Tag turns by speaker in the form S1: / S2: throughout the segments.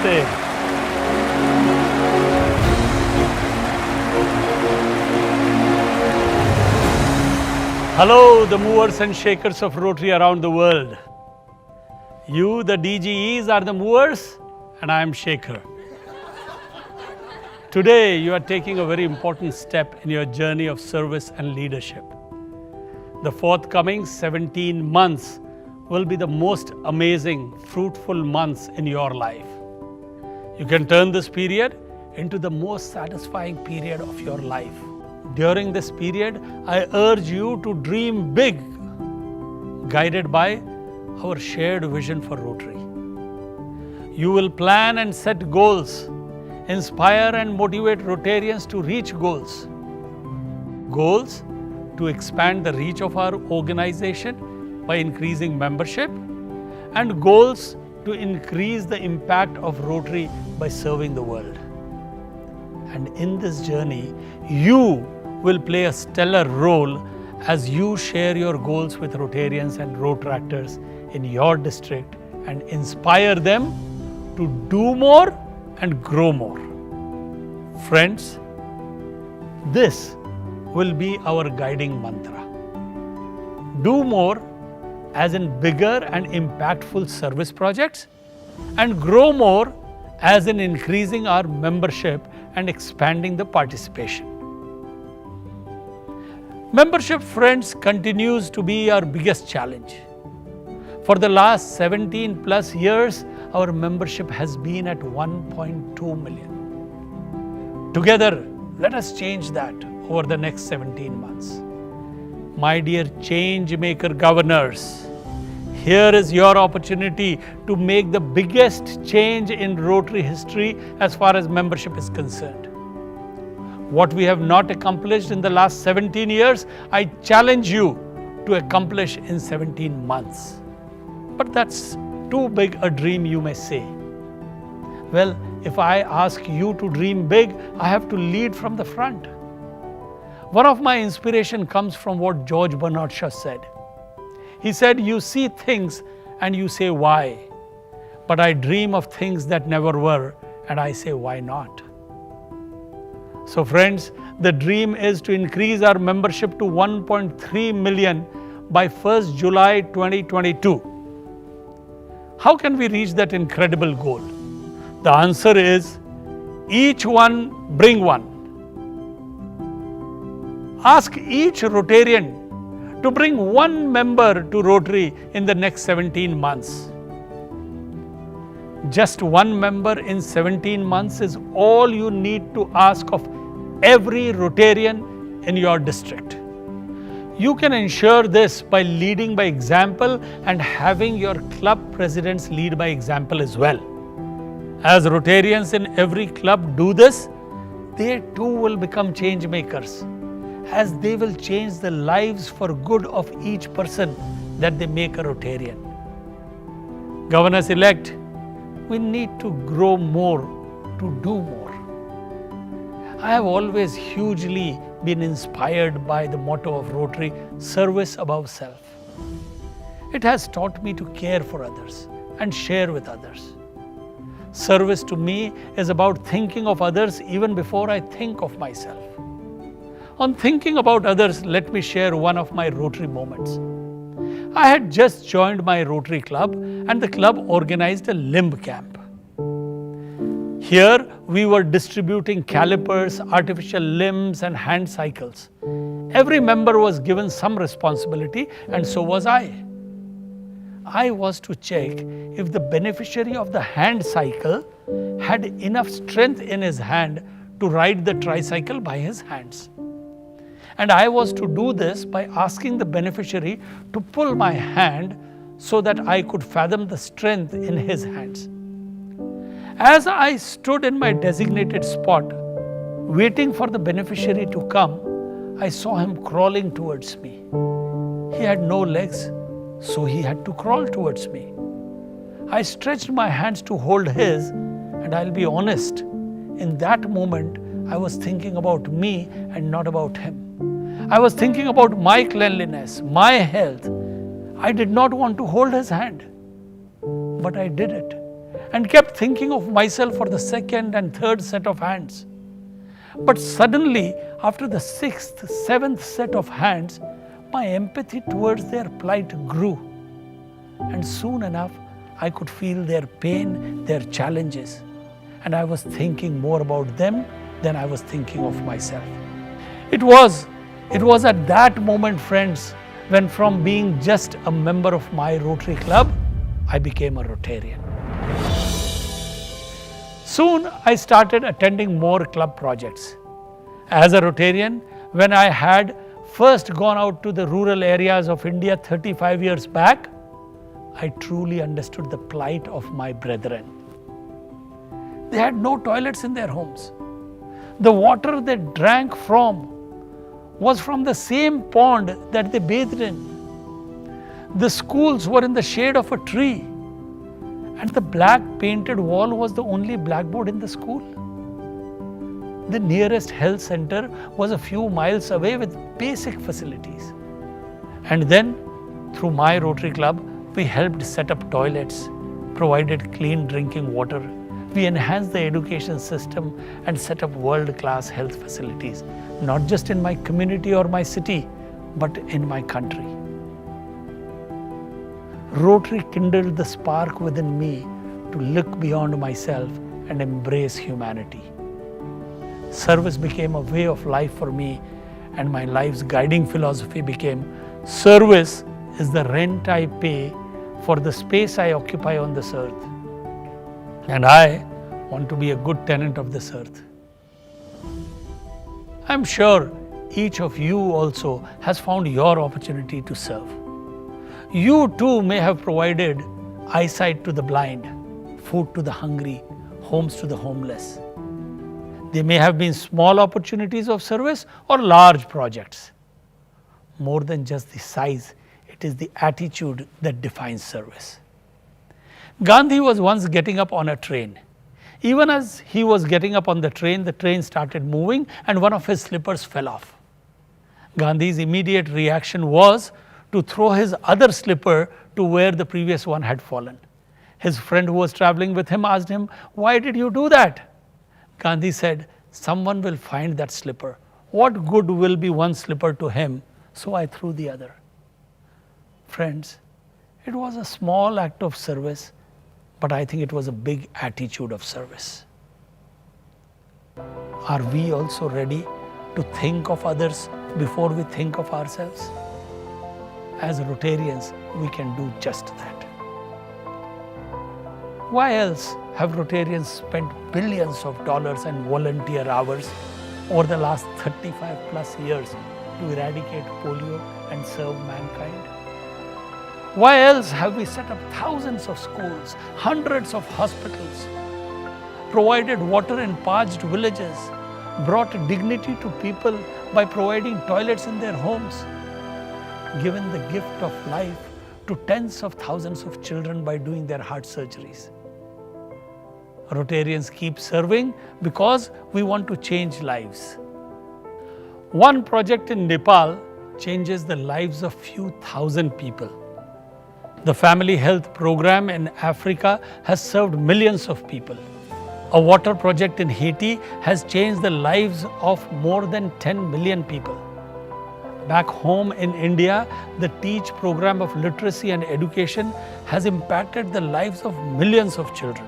S1: Namaste. Hello, the movers and shakers of Rotary around the world. You, the DGEs, are the movers, and I am shaker. Today, you are taking a very important step in your journey of service and leadership. The forthcoming 17 months will be the most amazing, fruitful months in your life. You can turn this period into the most satisfying period of your life. During this period, I urge you to dream big, guided by our shared vision for Rotary. You will plan and set goals, inspire and motivate Rotarians to reach goals. Goals to expand the reach of our organization by increasing membership, and goals to increase the impact of Rotary by serving the world. And in this journey, you will play a stellar role as you share your goals with Rotarians and Rotaractors in your district and inspire them to do more and grow more. Friends, this will be our guiding mantra. Do more as in bigger and impactful service projects, and grow more as in increasing our membership and expanding the participation. Membership, friends, continues to be our biggest challenge. For the last 17 plus years, our membership has been at 1.2 million. Together, let us change that over the next 17 months. My dear change maker governors, here is your opportunity to make the biggest change in Rotary history as far as membership is concerned. What we have not accomplished in the last 17 years, I challenge you to accomplish in 17 months. But that's too big a dream, you may say. Well, if I ask you to dream big, I have to lead from the front. One of my inspiration comes from what George Bernard Shaw said. He said, "You see things and you say why, but I dream of things that never were, and I say why not." So friends, the dream is to increase our membership to 1.3 million by 1st July 2022. How can we reach that incredible goal? The answer is, each one bring one. Ask each Rotarian to bring one member to Rotary in the next 17 months. Just one member in 17 months is all you need to ask of every Rotarian in your district. You can ensure this by leading by example and having your club presidents lead by example as well. As Rotarians in every club do this, they too will become change makers, as they will change the lives for good of each person that they make a Rotarian. Governors-elect, we need to grow more to do more. I have always hugely been inspired by the motto of Rotary, service above self. It has taught me to care for others and share with others. Service to me is about thinking of others even before I think of myself. On thinking about others, let me share one of my Rotary moments. I had just joined my Rotary club, and the club organized a limb camp. Here, we were distributing calipers, artificial limbs, and hand cycles. Every member was given some responsibility, and so was I. I was to check if the beneficiary of the hand cycle had enough strength in his hand to ride the tricycle by his hands. And I was to do this by asking the beneficiary to pull my hand so that I could fathom the strength in his hands. As I stood in my designated spot, waiting for the beneficiary to come, I saw him crawling towards me. He had no legs, so he had to crawl towards me. I stretched my hands to hold his, and I'll be honest, in that moment, I was thinking about me and not about him. I was thinking about my cleanliness, my health. I did not want to hold his hand, but I did it. and kept thinking of myself for the second and third set of hands. But suddenly, after the sixth, seventh set of hands, my empathy towards their plight grew. And soon enough, I could feel their pain, their challenges. And I was thinking more about them than I was thinking of myself. It was at that moment, friends, when from being just a member of my Rotary Club, I became a Rotarian. Soon I started attending more club projects. As a Rotarian, when I had first gone out to the rural areas of India 35 years back, I truly understood the plight of my brethren. They had no toilets in their homes. The water they drank from was from the same pond that they bathed in. The schools were in the shade of a tree, and the black painted wall was the only blackboard in the school. The nearest health center was a few miles away with basic facilities. And then, through my Rotary Club, we helped set up toilets, provided clean drinking water. We enhanced the education system and set up world-class health facilities, not just in my community or my city, but in my country. Rotary kindled the spark within me to look beyond myself and embrace humanity. Service became a way of life for me, and my life's guiding philosophy became, service is the rent I pay for the space I occupy on this earth. And I want to be a good tenant of this earth. I'm sure each of you also has found your opportunity to serve. You too may have provided eyesight to the blind, food to the hungry, homes to the homeless. They may have been small opportunities of service or large projects. More than just the size, it is the attitude that defines service. Gandhi was once getting up on a train. Even as he was getting up on the train started moving and one of his slippers fell off. Gandhi's immediate reaction was to throw his other slipper to where the previous one had fallen. His friend who was traveling with him asked him, "Why did you do that?" Gandhi said, "Someone will find that slipper. What good will be one slipper to him? So I threw the other." Friends, it was a small act of service, but I think it was a big attitude of service. Are we also ready to think of others before we think of ourselves? As Rotarians, we can do just that. Why else have Rotarians spent billions of dollars and volunteer hours over the last 35 plus years to eradicate polio and serve mankind? Why else have we set up thousands of schools, hundreds of hospitals, provided water in parched villages, brought dignity to people by providing toilets in their homes, given the gift of life to tens of thousands of children by doing their heart surgeries? Rotarians keep serving because we want to change lives. One project in Nepal changes the lives of few thousand people. The Family Health Program in Africa has served millions of people. A water project in Haiti has changed the lives of more than 10 million people. Back home in India, the TEACH program of literacy and education has impacted the lives of millions of children.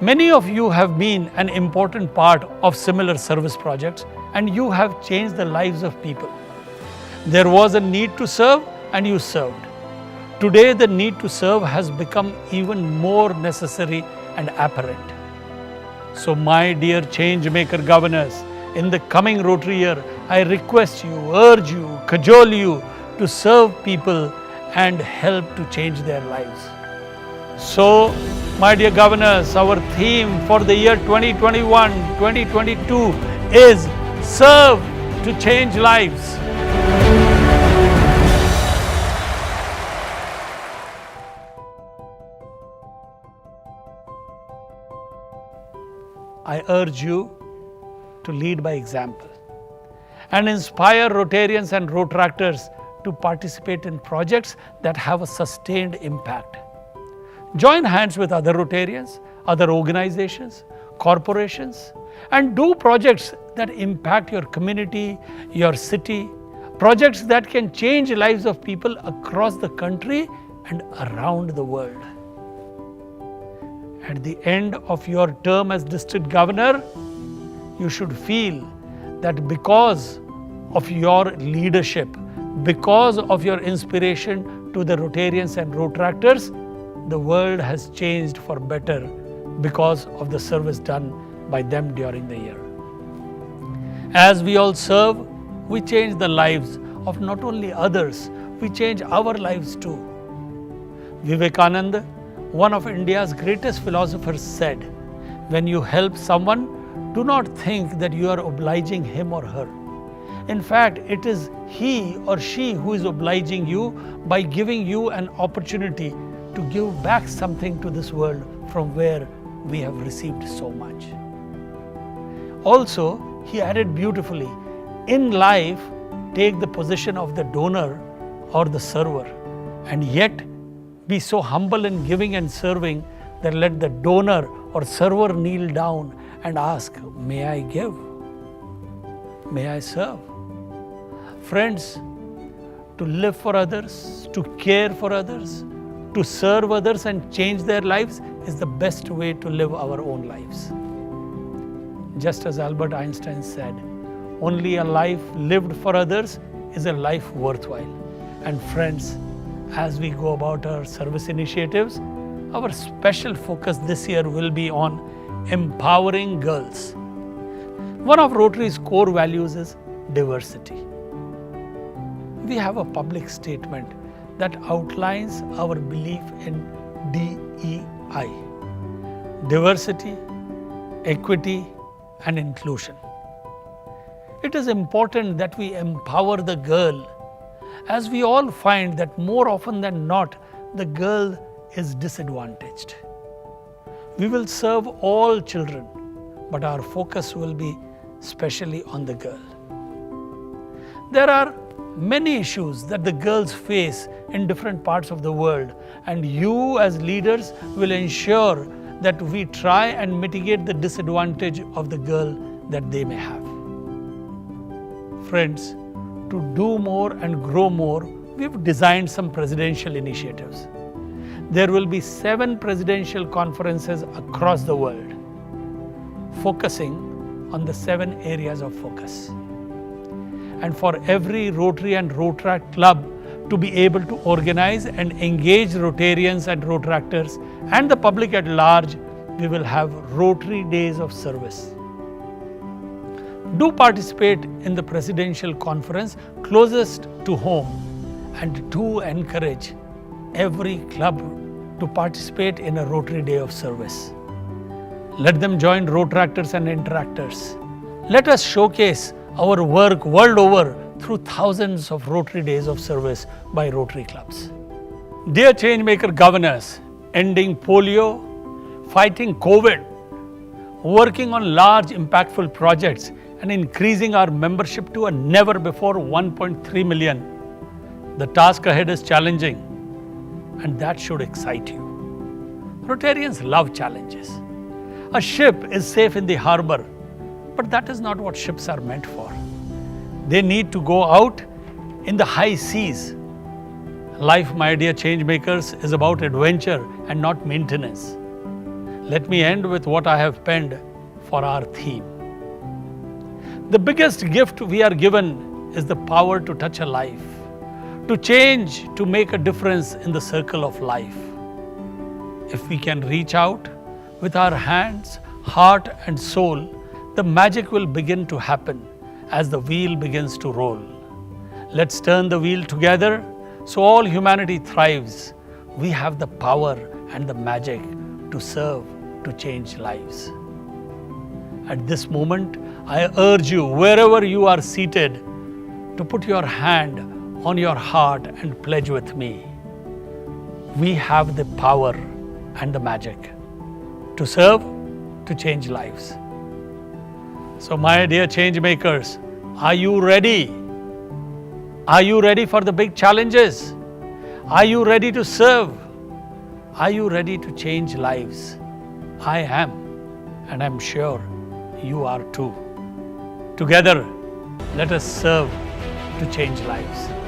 S1: Many of you have been an important part of similar service projects, and you have changed the lives of people. There was a need to serve, and you served. Today, the need to serve has become even more necessary and apparent. So, my dear change-maker governors, in the coming Rotary year, I request you, urge you, cajole you to serve people and help to change their lives. So, my dear governors, our theme for the year 2021-2022 is Serve to Change Lives. I urge you to lead by example and inspire Rotarians and Rotractors to participate in projects that have a sustained impact. Join hands with other Rotarians, other organizations, corporations, and do projects that impact your community, your city, projects that can change lives of people across the country and around the world. At the end of your term as district governor, you should feel that because of your leadership, because of your inspiration to the Rotarians and Rotractors, the world has changed for better because of the service done by them during the year. As we all serve, we change the lives of not only others, we change our lives too. Vivekananda, one of India's greatest philosophers, said, "When you help someone, do not think that you are obliging him or her. In fact, it is he or she who is obliging you by giving you an opportunity to give back something to this world from where we have received so much." Also, he added beautifully, in life, take the position of the donor or the server, and yet be so humble in giving and serving that let the donor or server kneel down and ask, "May I give? May I serve?" Friends, to live for others, to care for others, to serve others and change their lives is the best way to live our own lives. Just as Albert Einstein said, only a life lived for others is a life worthwhile. And friends, as we go about our service initiatives, our special focus this year will be on empowering girls. One of Rotary's core values is diversity. We have a public statement that outlines our belief in DEI: diversity, equity, and inclusion. It is important that we empower the girl, as we all find that more often than not, the girl is disadvantaged. We will serve all children, but our focus will be specially on the girl. There are many issues that the girls face in different parts of the world, and you as leaders will ensure that we try and mitigate the disadvantage of the girl that they may have. Friends, to do more and grow more, we've designed some presidential initiatives. There will be 7 presidential conferences across the world, focusing on the 7 areas of focus. And for every Rotary and Rotract club to be able to organize and engage Rotarians and Rotractors and the public at large, we will have Rotary Days of Service. Do participate in the presidential conference closest to home, and do encourage every club to participate in a Rotary Day of Service. Let them join Rotractors and Interactors. Let us showcase our work world over through thousands of Rotary Days of Service by Rotary clubs. Dear Changemaker governors, ending polio, fighting COVID, working on large impactful projects, and increasing our membership to a never before 1.3 million. The task ahead is challenging, and that should excite you. Rotarians love challenges. A ship is safe in the harbor, but that is not what ships are meant for. They need to go out in the high seas. Life, my dear changemakers, is about adventure and not maintenance. Let me end with what I have penned for our theme. The biggest gift we are given is the power to touch a life, to change, to make a difference in the circle of life. If we can reach out with our hands, heart, and soul, the magic will begin to happen as the wheel begins to roll. Let's turn the wheel together so all humanity thrives. We have the power and the magic to serve, to change lives. At this moment, I urge you, wherever you are seated, to put your hand on your heart and pledge with me. We have the power and the magic to serve, to change lives. So, my dear change makers, are you ready? Are you ready for the big challenges? Are you ready to serve? Are you ready to change lives? I am, and I'm sure you are too. Together, let us serve to change lives.